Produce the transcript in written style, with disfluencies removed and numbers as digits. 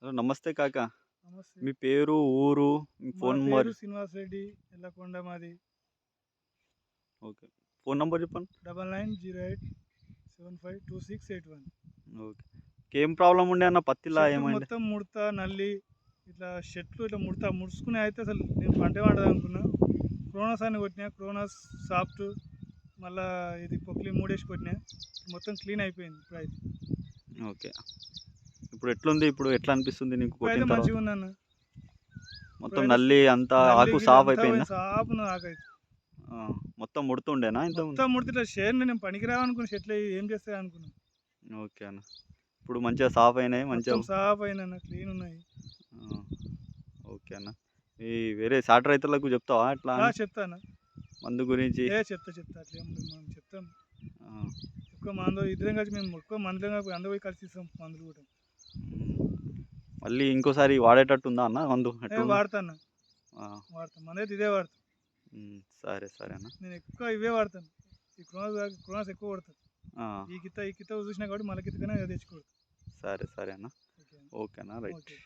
Hello! నమస్తే కాకా. నమస్తే. మీ పేరు, ఊరు, మీ మా ఫోన్ నంబర్. పేరు శ్రీనివాస్ రెడ్డి. ఎల్లకొండ మాది. ఓకే. ఫోన్ నంబర్ చెప్పండి. 9908752681. ఓకే. ఏం ప్రాబ్లమ్ ఉండే అన్న పత్తిలా చెట్టుకు ఏమైంది? మొత్తం ముడత, నల్లి ఇట్లా చెట్లు ఇట్లా ముడుచుకునే అయితే అసలు నేను పంటే పండదనుకున్నా. క్రోనస్ అని కొట్టినా. క్రోనస్ సాఫ్ట్ మళ్ళా ఇది పొక్లి మూడేసి కొట్టినా. మొత్తం క్లీన్ అయిపోయింది ఇప్పుడైతే. ఓకే. ఇప్పుడు ఎట్లుంది? ఇప్పుడు ఎట్లా అనిపిస్తుంది నీకు ఇప్పుడైతే కొట్టిన తర్వాత? మంచిగా ఉందన్న. మొత్తం ఇప్పుడైతే నల్లి అంతా నల్లి ఆకు గిల్లి సాఫ్ అంతా అయిపోయిందా? పోయింది. సాపును ఆకైతే. ఆ! మొత్తం ముడుతుండేనా ఇంతకుముందు? మొత్తం ముడితే ఇట్లా చేను నేను పనికిరావనుకున్న చెట్లు ఏం చేస్తాయి అనుకున్నాను. ఓకే అన్న. ఇప్పుడు మంచిగా సాఫ్ అయినాయి. మంచిగా మొత్తం సాఫ్ అయినా క్లీన్ ఉన్నాయి. ఆ! ఓకే అన్న. ఈ వేరే సాటి రైతులకు చెప్తావా ఇట్లా అని? చెప్తాను. మందు గురించి? చెప్తా అట్లేముంది మనం చెప్తాం. ఆ! ఎక్కువ మందు ఇద్దరం కలిసి మేము ఎక్కువ మందులో అందరూ పోయి కలిసి ఇస్తాం మందులు కూడా. మళ్ళీ ఇంకోసారి వాడేటట్టు ఉందా అన్న మందు? ఎట్లుంది? వాడతాను. ఆ! వాడతాం మనైతే ఇదే వాడతాం. సరే సరే అన్న. నేను ఎక్కువ ఇవే వాడతాను. ఈ క్రోనాస్ ఎక్కువ కొడతాను. ఆ! ఈ కిత్త చూసినా కాబట్టి మళ్ళీ కిత్త కన్నా తెచ్చి కొడతాను. సరే సరే అన్న. ఓకే. ఓకే అన్న. రైట్. ఓకే.